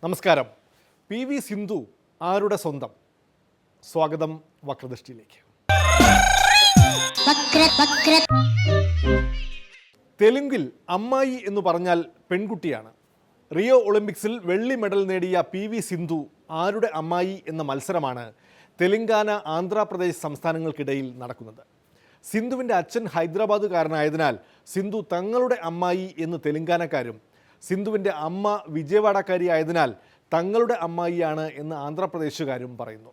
നമസ്കാരം. പി.വി. സിന്ധു ആരുടെ സ്വന്തം? സ്വാഗതം വക്രദൃഷ്ടിയിലേക്ക്. തെലുങ്കിൽ അമ്മായി എന്ന് പറഞ്ഞാൽ പെൺകുട്ടിയാണ്. റിയോ ഒളിമ്പിക്സിൽ വെള്ളി മെഡൽ നേടിയ പി.വി. സിന്ധു ആരുടെ അമ്മായി എന്ന മത്സരമാണ് തെലങ്കാന ആന്ധ്രാപ്രദേശ് സംസ്ഥാനങ്ങൾക്കിടയിൽ നടക്കുന്നത്. സിന്ധുവിൻ്റെ അച്ഛൻ ഹൈദരാബാദുകാരനായതിനാൽ സിന്ധു തങ്ങളുടെ അമ്മായി എന്ന് തെലങ്കാനക്കാരും, സിന്ധുവിൻ്റെ അമ്മ വിജയവാഡക്കാരി ആയതിനാൽ തങ്ങളുടെ അമ്മായിയാണ് എന്ന് ആന്ധ്രാപ്രദേശുകാരും പറയുന്നു.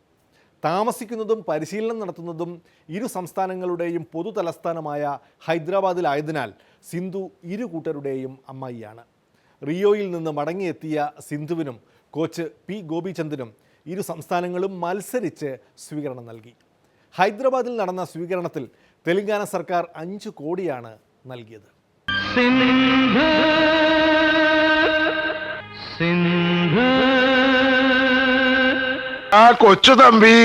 താമസിക്കുന്നതും പരിശീലനം നടത്തുന്നതും ഇരു സംസ്ഥാനങ്ങളുടെയും പൊതു തലസ്ഥാനമായ ഹൈദരാബാദിലായതിനാൽ സിന്ധു ഇരു കൂട്ടരുടെയും അമ്മായിയാണ്. റിയോയിൽ നിന്ന് മടങ്ങിയെത്തിയ സിന്ധുവിനും കോച്ച് പി ഗോപിചന്ദിനും ഇരു സംസ്ഥാനങ്ങളും മത്സരിച്ച് സ്വീകരണം നൽകി. ഹൈദരാബാദിൽ നടന്ന സ്വീകരണത്തിൽ തെലങ്കാന സർക്കാർ 5 കോടിയാണ് നൽകിയത്. ആ കൊച്ചു തമ്പി,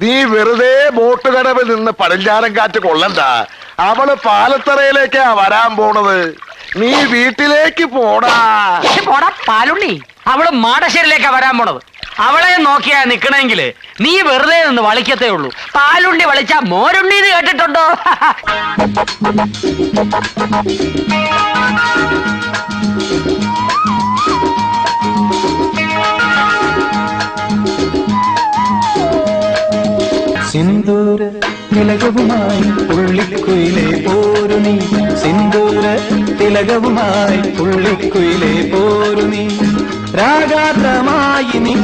നീ വെറുതെ ബോട്ട് കടവിൽ നിന്ന് പടിഞ്ഞാറൻ കാറ്റ് കൊള്ളണ്ട. അവള് പാലത്തറയിലേക്കാ വരാൻ പോണത്. നീ വീട്ടിലേക്ക് പോടാ. പാലുണ്ണി, അവള് മാടശ്ശേരിയിലേക്കാ വരാൻ പോണത്. അവളെ നോക്കിയാ നിക്കണെങ്കില് നീ വെറുതെ നിന്ന് വളിക്കത്തേ ഉള്ളൂ. പാലുണ്ണി വളിച്ച മോരുണ്ണി എന്ന് കേട്ടിട്ടുണ്ടോ? സിന്ദൂര തിലകവുമായി പുള്ളിക്കുയിലെ പോരു നീ, സിന്ദൂര തിലകവുമായി പുള്ളിക്കുയിലെ പോരു നീ, രാഗാദ്രമായി നീ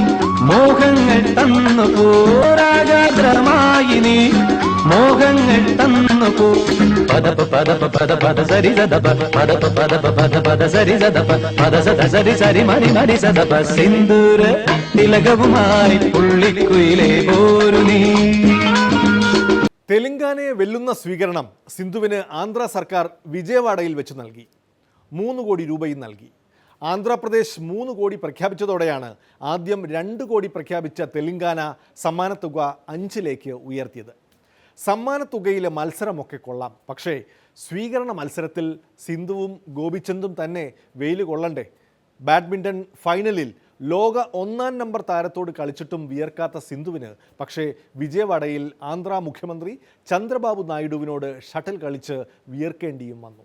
മോഹങ്ങൾ തന്നു പോ, രാഗാദ്രമായി നീ മോഹങ്ങൾ തന്നു പോ. പദപ പദപ പദ പദ സരി സദപ, പദപ പദപ പദ പദ സരി സദപ, പദ സദ സരി സരി മരി മരി സദപ. സിന്ദൂര തിലകവുമായി പുള്ളിക്കുയിലെ പോരു നീ. തെലങ്കാനയെ വെല്ലുന്ന സ്വീകരണം സിന്ധുവിന് ആന്ധ്ര സർക്കാർ വിജയവാഡയിൽ വെച്ച് നൽകി. 3 കോടി രൂപയും നൽകി. ആന്ധ്രാപ്രദേശ് 3 കോടി പ്രഖ്യാപിച്ചതോടെയാണ് ആദ്യം 2 കോടി പ്രഖ്യാപിച്ച തെലങ്കാന സമ്മാനത്തുക 5ലേക്ക് ഉയർത്തിയത്. സമ്മാനത്തുകയിലെ മത്സരമൊക്കെ കൊള്ളാം, പക്ഷേ സ്വീകരണ മത്സരത്തിൽ സിന്ധുവും ഗോപിചന്ദും തന്നെ വെയിൽ കൊള്ളണ്ടേ? ബാഡ്മിൻ്റൺ ഫൈനലിൽ ലോക 1-ാം നമ്പർ താരത്തോട് കളിച്ചിട്ടും വിയർക്കാത്ത സിന്ധുവിന് പക്ഷേ വിജയവാഡയിൽ ആന്ധ്ര മുഖ്യമന്ത്രി ചന്ദ്രബാബു നായിഡുവിനോട് ഷട്ടിൽ കളിച്ച് വിയർക്കേണ്ടിയും വന്നു.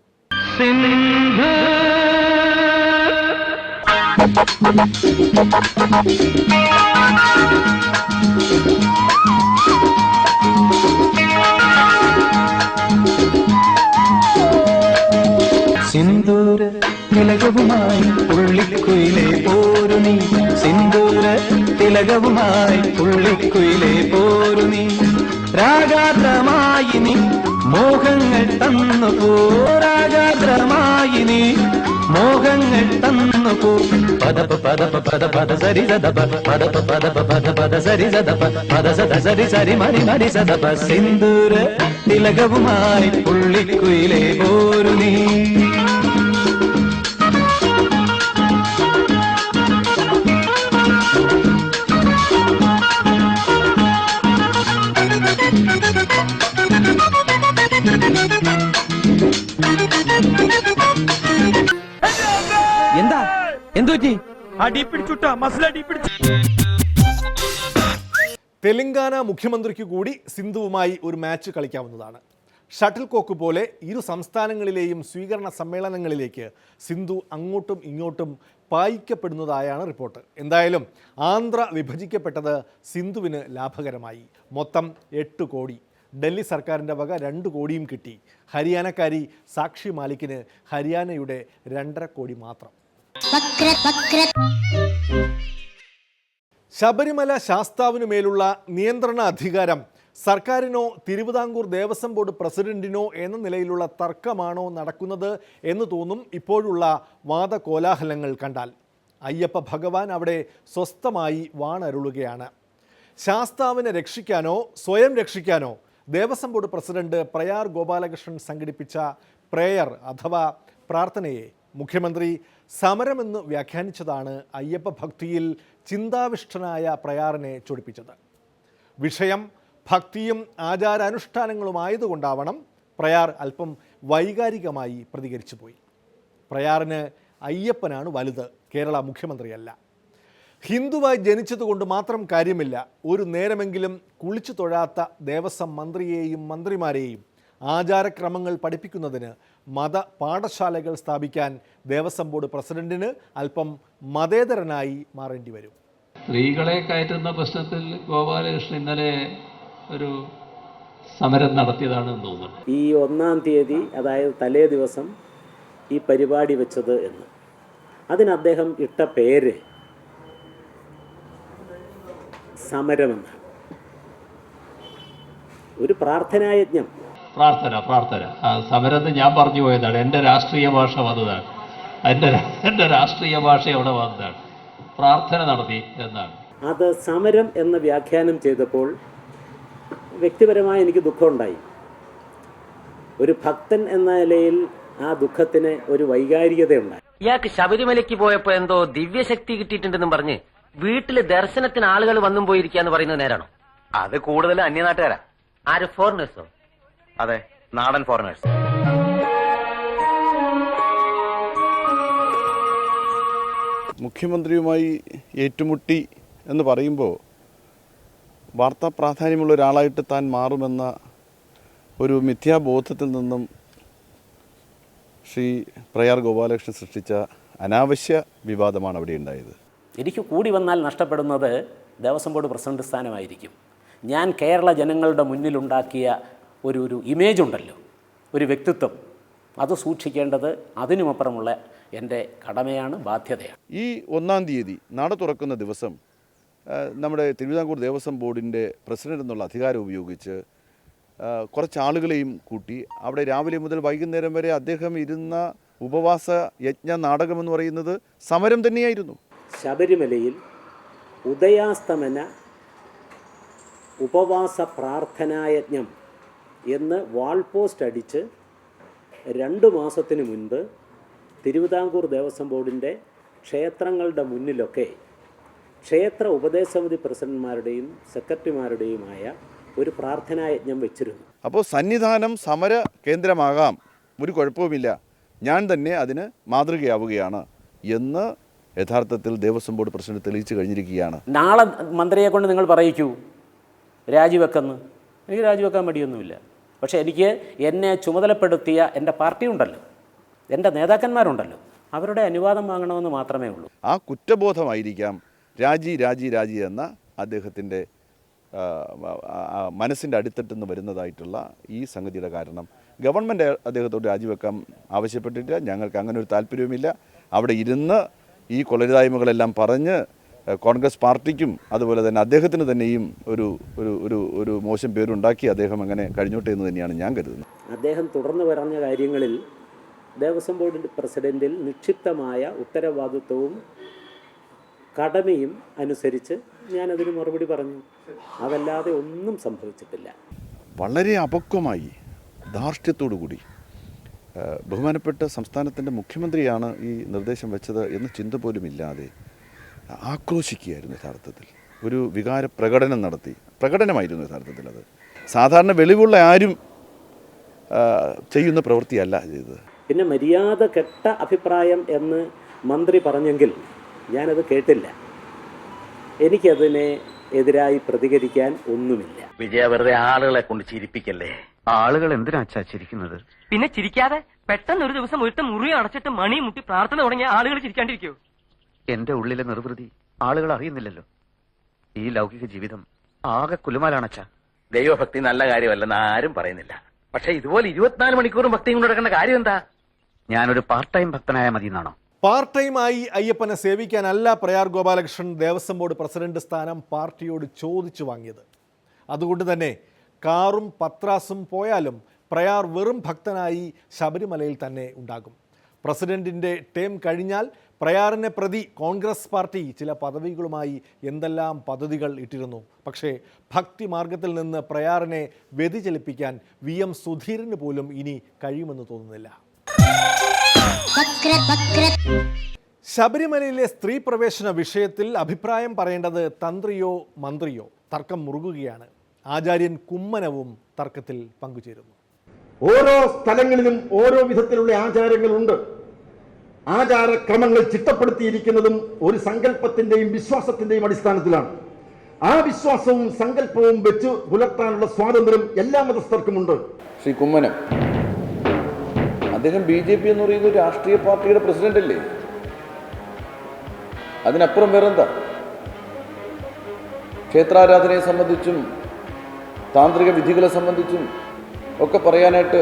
സിന്ദൂര തിലകവുമായി പുള്ളിക്കുയിലെ പോരു നീ, സിന്ദൂര തിലകവുമായി പുള്ളിക്കുയിലെ പോരു നീ, രാഗാദ്രമായി നീ മോഹങ്ങൾ തന്നു പോ, രാഗാദ്രമായി നീ മോഹങ്ങൾ തന്നു പോ. പദപ പദപ പദ പദ സരി സദപ, പദപ പദപ പദ പദ സരി സദപ, പദ സദ സരി സരി മരി മരി സദപ. സിന്ദൂര തിലകവുമായി പുള്ളിക്കുയിലെ പോരു നീ. എന്താ എന്തുപറ്റി? തെലങ്കാന മുഖ്യമന്ത്രിക്ക് കൂടി സിന്ധുവുമായി ഒരു മാച്ച് കളിക്കാവുന്നതാണ്. ഷട്ടിൽ കോക്ക് പോലെ ഇരു സംസ്ഥാനങ്ങളിലെയും സ്വീകരണ സമ്മേളനങ്ങളിലേക്ക് സിന്ധു അങ്ങോട്ടും ഇങ്ങോട്ടും പായിക്കപ്പെടുന്നതായാണ് റിപ്പോർട്ട്. എന്തായാലും ആന്ധ്ര വിഭജിക്കപ്പെട്ടത് സിന്ധുവിന് ലാഭകരമായി. മൊത്തം 8 കോടി. ഡൽഹി സർക്കാരിൻ്റെ വക 2 കോടിയും കിട്ടി. ഹരിയാനക്കാരി സാക്ഷി മാലിക്കിന് ഹരിയാനയുടെ 2.5 കോടി മാത്രം. ശബരിമല ശാസ്താവിനു മേലുള്ള നിയന്ത്രണ അധികാരം സർക്കാരിനോ തിരുവിതാംകൂർ ദേവസ്വം ബോർഡ് പ്രസിഡന്റിനോ എന്ന നിലയിലുള്ള തർക്കമാണോ നടക്കുന്നത് എന്ന് തോന്നും ഇപ്പോഴുള്ള വാദകോലാഹലങ്ങൾ കണ്ടാൽ. അയ്യപ്പ ഭഗവാൻ അവിടെ സ്വസ്ഥമായി വാണരുളുകയാണ്. ശാസ്താവിനെ രക്ഷിക്കാനോ സ്വയം രക്ഷിക്കാനോ ദേവസ്വം ബോർഡ് പ്രസിഡന്റ് പ്രയാർ ഗോപാലകൃഷ്ണൻ സംഘടിപ്പിച്ച പ്രേയർ അഥവാ പ്രാർത്ഥനയെ മുഖ്യമന്ത്രി സമരമെന്ന് വ്യാഖ്യാനിച്ചതാണ് അയ്യപ്പ ഭക്തിയിൽ ചിന്താവിഷ്ടനായ പ്രയാറിനെ ചൊടിപ്പിച്ചത്. വിഷയം ഭക്തിയും ആചാരാനുഷ്ഠാനങ്ങളുമായതുകൊണ്ടാവണം പ്രയാർ അല്പം വൈകാരികമായി പ്രതികരിച്ചു പോയി. പ്രയാറിന് അയ്യപ്പനാണ് വലുത്, കേരള മുഖ്യമന്ത്രിയല്ല. ഹിന്ദുവായി ജനിച്ചതുകൊണ്ട് മാത്രം കാര്യമില്ല. ഒരു നേരമെങ്കിലും കുളിച്ചു തൊഴാത്ത ദേവസ്വം മന്ത്രിയെയും മന്ത്രിമാരെയും ആചാരക്രമങ്ങൾ പഠിപ്പിക്കുന്നതിന് മത പാഠശാലകൾ സ്ഥാപിക്കാൻ ദേവസ്വം ബോർഡ് പ്രസിഡന്റിന് അല്പം മതേതരനായി മാറേണ്ടി വരും. സ്ത്രീകളെ കയറ്റുന്ന പ്രശ്നത്തിൽ ഗോപാലകൃഷ്ണൻ ഇന്നലെ ഒരു സമരം നടത്തിയതാണെന്ന് തോന്നുന്നു. ഈ 1-ാം തീയതി, അതായത് തലേ ദിവസം ഈ പരിപാടി വെച്ചത് എന്ന് അതിന് അദ്ദേഹം ഇട്ട പേര് സമരമെന്നാണ്. ഒരു പ്രാർത്ഥനായജ്ഞം. പ്രാർത്ഥന ആ സമരത്ത് ഞാൻ പറഞ്ഞു പോയതാണ്. എൻ്റെ രാഷ്ട്രീയ ഭാഷ വന്നതാണ്. എൻ്റെ രാഷ്ട്രീയ ഭാഷ അവിടെ വന്നതാണ്. പ്രാർത്ഥന നടത്തി എന്നാണ്. അത് സമരം എന്ന് വ്യാഖ്യാനം ചെയ്തപ്പോൾ വ്യക്തിപരമായി എനിക്ക് ദുഃഖമുണ്ടായി. ഒരു ഭക്തൻ എന്ന നിലയിൽ ആ ദുഃഖത്തിന് ഒരു വൈകാരികതയുണ്ടായി. ഇയാൾക്ക് ശബരിമലയ്ക്ക് പോയപ്പോ എന്തോ ദിവ്യശക്തി കിട്ടിയിട്ടുണ്ടെന്നും പറഞ്ഞ് വീട്ടില് ദർശനത്തിന് ആളുകൾ വന്നും പോയിരിക്കാന്ന് പറയുന്നത് നേരാണോ? അത് കൂടുതൽ അന്യനാട്ടുകാരാ. ആര്, ഫോറിനേഴ്സോ? അതെ, നാടൻ ഫോറിനേഴ്സ്. മുഖ്യമന്ത്രിയുമായി ഏറ്റുമുട്ടി എന്ന് പറയുമ്പോൾ വാർത്താ പ്രാധാന്യമുള്ള ഒരാളായിട്ട് താൻ മാറുമെന്ന ഒരു മിഥ്യാബോധത്തിൽ നിന്നും ശ്രീ പ്രയാർ ഗോപാലകൃഷ്ണൻ സൃഷ്ടിച്ച അനാവശ്യ വിവാദമാണ് അവിടെ ഉണ്ടായത്. എനിക്ക് കൂടി വന്നാൽ നഷ്ടപ്പെടുന്നത് ദേവസ്വം ബോർഡ് പ്രസിഡന്റ് സ്ഥാനമായിരിക്കും. ഞാൻ കേരള ജനങ്ങളുടെ മുന്നിലുണ്ടാക്കിയ ഒരു ഇമേജ് ഉണ്ടല്ലോ, ഒരു വ്യക്തിത്വം, അത് സൂക്ഷിക്കേണ്ടത് അതിനുമപ്പുറമുള്ള എൻ്റെ കടമയാണ്, ബാധ്യതയാണ്. ഈ 1-ാം തീയതി നട തുറക്കുന്ന ദിവസം നമ്മുടെ തിരുവിതാംകൂർ ദേവസ്വം ബോർഡിൻ്റെ പ്രസിഡന്റ് എന്നുള്ള അധികാരം ഉപയോഗിച്ച് കുറച്ച് ആളുകളെയും കൂട്ടി അവിടെ രാവിലെ മുതൽ വൈകുന്നേരം വരെ അദ്ദേഹം ഇരുന്ന ഉപവാസ യജ്ഞ നാടകമെന്ന് പറയുന്നത് സമരം തന്നെയായിരുന്നു. ശബരിമലയിൽ ഉദയാസ്തമന ഉപവാസ പ്രാർത്ഥനായജ്ഞം എന്ന് വാൾ പോസ്റ്റ് അടിച്ച് 2 മാസത്തിന് മുൻപ് തിരുവിതാംകൂർ ദേവസ്വം ബോർഡിൻ്റെ ക്ഷേത്രങ്ങളുടെ മുന്നിലൊക്കെ ക്ഷേത്ര ഉപദേശസമിതി പ്രസിഡന്റുമാരുടെയും സെക്രട്ടറിമാരുടെയുമായ ഒരു പ്രാർത്ഥനായജ്ഞം വെച്ചിരുന്നു. അപ്പോൾ സന്നിധാനം സമര കേന്ദ്രമാകാം, ഒരു കുഴപ്പവുമില്ല, ഞാൻ തന്നെ അതിന് മാതൃകയാവുകയാണ് എന്ന് യഥാർത്ഥത്തിൽ ദേവസ്വം ബോർഡ് പ്രസിഡന്റ് തെളിയിച്ചു കഴിഞ്ഞിരിക്കുകയാണ്. നാളെ മന്ത്രിയെ കൊണ്ട് നിങ്ങൾ പറയിക്കൂ രാജിവെക്കെന്ന്. എനിക്ക് രാജിവെക്കാൻ മടിയൊന്നുമില്ല. പക്ഷേ എനിക്ക് എന്നെ ചുമതലപ്പെടുത്തിയ എൻ്റെ പാർട്ടി ഉണ്ടല്ലോ, എൻ്റെ നേതാക്കന്മാരുണ്ടല്ലോ, അവരുടെ അനുവാദം വാങ്ങണമെന്ന് മാത്രമേ ഉള്ളൂ. ആ കുറ്റബോധമായിരിക്കാം രാജി എന്ന അദ്ദേഹത്തിൻ്റെ മനസ്സിൻ്റെ അടിത്തട്ടിൽ നിന്ന് വരുന്നതായിട്ടുള്ള ഈ സംഗതിയുടെ കാരണം. ഗവൺമെൻറ് അദ്ദേഹത്തോട് രാജിവെക്കാൻ ആവശ്യപ്പെട്ടിട്ടില്ല, ഞങ്ങൾക്ക് അങ്ങനെ ഒരു താല്പര്യവുമില്ല. അവിടെ ഇരുന്ന് ഈ കൊലരുതായ്മകളെല്ലാം പറഞ്ഞ് കോൺഗ്രസ് പാർട്ടിക്കും അതുപോലെ തന്നെ അദ്ദേഹത്തിന് തന്നെയും ഒരു ഒരു ഒരു ഒരു മോശം പേരുണ്ടാക്കി അദ്ദേഹം അങ്ങനെ കഴിഞ്ഞോട്ടെ എന്ന് തന്നെയാണ് ഞാൻ കരുതുന്നത്. അദ്ദേഹം തുടർന്ന് പറഞ്ഞ കാര്യങ്ങളിൽ ദേവസ്വം ബോർഡ് പ്രസിഡന്റിൽ നിക്ഷിപ്തമായ ഉത്തരവാദിത്വവും കടമയും അനുസരിച്ച് ഞാനതിന് മറുപടി പറഞ്ഞു. അതല്ലാതെ ഒന്നും സംഭവിച്ചിട്ടില്ല. വളരെ അപക്വമായി ധാർഷ്ട്യത്തോടു കൂടി ബഹുമാനപ്പെട്ട സംസ്ഥാനത്തിൻ്റെ മുഖ്യമന്ത്രിയാണ് ഈ നിർദ്ദേശം വെച്ചത് എന്ന ചിന്ത പോലും ഇല്ലാതെ ആക്രോശിക്കുകയായിരുന്നു. യഥാർത്ഥത്തിൽ ഒരു വികാര പ്രകടനം നടത്തി, പ്രകടനമായിരുന്നു യഥാർത്ഥത്തിൽ. അത് സാധാരണ വെളിവുള്ള ആരും ചെയ്യുന്ന പ്രവൃത്തിയല്ല ചെയ്തത്. പിന്നെ മര്യാദ കെട്ട അഭിപ്രായം എന്ന് മന്ത്രി പറഞ്ഞെങ്കിൽ ഞാനത് കേട്ടില്ല. എനിക്കതിനെ എതിരായി പ്രതികരിക്കാൻ ഒന്നുമില്ല. വിജയ, വെറുതെ ആളുകളെ കൊണ്ട് ചിരിപ്പിക്കല്ലേ. ആളുകൾ എന്തിനാ ചിരിക്കുന്നത്? പിന്നെ ചിരിക്കാതെ പെട്ടെന്ന് ഒരു ദിവസം ഒരുത്ത മുറി അടച്ചിട്ട് മണി മുട്ടി പ്രാർത്ഥന തുടങ്ങിയ ആളുകൾ ചിരിക്കാണ്ടിരിക്കോ? എന്റെ ഉള്ളിലെ നിർവൃതി ആളുകൾ അറിയുന്നില്ലല്ലോ. ഈ ലൗകിക ജീവിതം ആകെ കുലുമാലാണച്ച. ദൈവഭക്തി നല്ല കാര്യമല്ലെന്ന് ആരും പറയുന്നില്ല. പക്ഷെ ഇതുപോലെ 24 മണിക്കൂറും ഭക്തിയും കൊണ്ട് നടക്കേണ്ട കാര്യം എന്താ? ഞാനൊരു പാർട്ട് ടൈം ഭക്തനായ മതി എന്നാണോ? പാർട്ട് ടൈമായി അയ്യപ്പനെ സേവിക്കാനല്ല പ്രയാർ ഗോപാലകൃഷ്ണൻ ദേവസ്വം ബോർഡ് പ്രസിഡന്റ് സ്ഥാനം പാർട്ടിയോട് ചോദിച്ചു വാങ്ങിയത്. അതുകൊണ്ട് തന്നെ കാറും പത്രാസും പോയാലും പ്രയാർ വെറും ഭക്തനായി ശബരിമലയിൽ തന്നെ ഉണ്ടാകും. പ്രസിഡന്റിൻ്റെ ടേം കഴിഞ്ഞാൽ പ്രയാറിനെ പ്രതി കോൺഗ്രസ് പാർട്ടി ചില പദവികളുമായി എന്തെല്ലാം പദ്ധതികൾ ഇട്ടിരുന്നു. പക്ഷേ ഭക്തി മാർഗത്തിൽ നിന്ന് പ്രയാറിനെ വ്യതിചലിപ്പിക്കാൻ VM സുധീരന് പോലും ഇനി കഴിയുമെന്ന് തോന്നുന്നില്ല. ശബരിമലയിലെ സ്ത്രീ പ്രവേശന വിഷയത്തിൽ അഭിപ്രായം പറയേണ്ടത് തന്ത്രിയോ മന്ത്രിയോ, തർക്കം മുറുകുകയാണ്. ആചാര്യൻ കുമ്മനവും തർക്കത്തിൽ പങ്കുചേരുന്നു. ഓരോ സ്ഥലങ്ങളിലും ഓരോ വിധത്തിലുള്ള ആചാരങ്ങളുണ്ട്. ആചാരക്രമങ്ങൾ ചിട്ടപ്പെടുത്തിയിരിക്കുന്നതും ഒരു സങ്കല്പത്തിന്റെയും വിശ്വാസത്തിന്റെയും അടിസ്ഥാനത്തിലാണ്. ആ വിശ്വാസവും സങ്കല്പവും വെച്ച് പുലർത്താനുള്ള സ്വാതന്ത്ര്യം എല്ലാ മതസ്ഥർക്കുമുണ്ട്. ശ്രീ കുമ്മനം അദ്ദേഹം BJP എന്ന് പറയുന്ന ഒരു രാഷ്ട്രീയ പാർട്ടിയുടെ പ്രസിഡന്റ് അല്ലേ? അതിനപ്പുറം വേറെന്താ? ക്ഷേത്രാരാധനയെ സംബന്ധിച്ചും താന്ത്രിക വിധികളെ സംബന്ധിച്ചും ഒക്കെ പറയാനായിട്ട്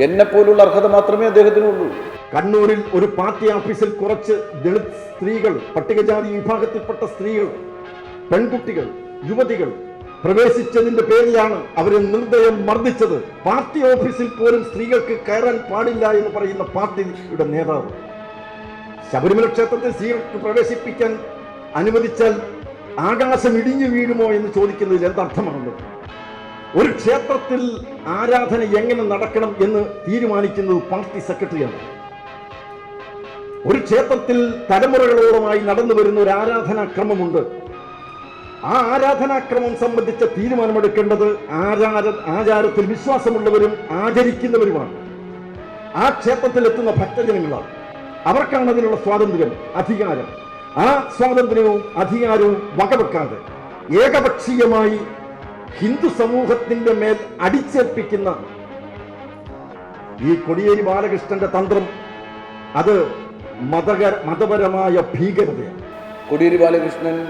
എന്നെപ്പോലുള്ള അർഹത മാത്രമേ അദ്ദേഹത്തിനുള്ളൂ. കണ്ണൂരിൽ ഒരു പാർട്ടി ഓഫീസിൽ കുറച്ച് ദളിത് സ്ത്രീകൾ, പട്ടികജാതി വിഭാഗത്തിൽപ്പെട്ട സ്ത്രീകൾ, പെൺകുട്ടികൾ, യുവതികൾ പ്രവേശിച്ചതിന്റെ പേരിലാണ് അവരെ നിർദ്ദയം മർദ്ദിച്ചത്. പാർട്ടി ഓഫീസിൽ പോലും സ്ത്രീകൾക്ക് കയറാൻ പാടില്ല എന്ന് പറയുന്ന പാർട്ടിയുടെ നേതാവ് ശബരിമല ക്ഷേത്രത്തിൽ സ്ത്രീകൾക്ക് പ്രവേശിപ്പിക്കാൻ അനുവദിച്ചാൽ ആകാശം ഇടിഞ്ഞു വീഴുമോ എന്ന് ചോദിക്കുന്നതിൽ എന്തർത്ഥമാണല്ലോ? ഒരു ക്ഷേത്രത്തിൽ ആരാധന എങ്ങനെ നടക്കണം എന്ന് തീരുമാനിക്കുന്നത് പാർട്ടി സെക്രട്ടറിയാണ്. ഒരു ക്ഷേത്രത്തിൽ തലമുറകളോളമായി നടന്നു വരുന്ന ഒരു ആരാധനാക്രമമുണ്ട്. ആ ആരാധനാക്രമം സംബന്ധിച്ച തീരുമാനമെടുക്കേണ്ടത് ആചാരത്തിൽ വിശ്വാസമുള്ളവരും ആചരിക്കുന്നവരുമാണ്. ആ ക്ഷേത്രത്തിൽ എത്തുന്ന ഭക്തജനങ്ങളാണ്. അവർക്കാണ് അതിനുള്ള സ്വാതന്ത്ര്യം, അധികാരം. ആ സ്വാതന്ത്ര്യവും അധികാരവും വകവെക്കാതെ ഏകപക്ഷീയമായി ഹിന്ദു സമൂഹത്തിന്റെ മേൽ അടിച്ചേൽപ്പിക്കുന്ന ഈ കോടിയേരി ബാലകൃഷ്ണന്റെ തന്ത്രം അത് മതപരമായ ഭീകരതയാണ്. കോടിയേരി ബാലകൃഷ്ണൻ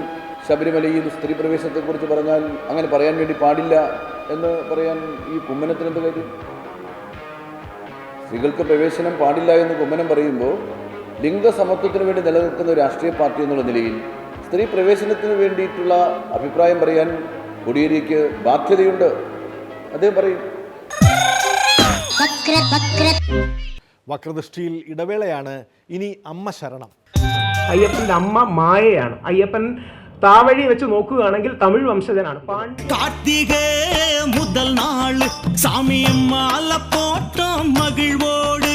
ശബരിമലയിൽ സ്ത്രീ പ്രവേശനത്തെക്കുറിച്ച് പറഞ്ഞാൽ അങ്ങനെ പറയാൻ വേണ്ടി പാടില്ല എന്ന് പറയാൻ ഈ കുമ്മനത്തിന് എന്ത് കാര്യം? സ്ത്രീകൾക്ക് പ്രവേശനം പാടില്ല എന്ന് കുമ്മനം പറയുമ്പോൾ ലിംഗസമത്വത്തിന് വേണ്ടി നിലനിൽക്കുന്ന ഒരു രാഷ്ട്രീയ പാർട്ടി എന്നുള്ള നിലയിൽ സ്ത്രീ പ്രവേശനത്തിന് വേണ്ടിയിട്ടുള്ള അഭിപ്രായം പറയാൻ കോടിയേരിക്ക് ബാധ്യതയുണ്ട്. അദ്ദേഹം പറയും. വക്രദൃഷ്ടിയിൽ ഇടവേളയാണ്. ഇനി അമ്മ ശരണം. അയ്യപ്പന്റെ അമ്മ മായയാണ്. അയ്യപ്പൻ താവഴി വെച്ച് നോക്കുകയാണെങ്കിൽ തമിഴ് വംശജനാണ്. കാർത്തിക മുതൽ നാള് സാമിയം മാല പോട്ട മകിഴ്വോട്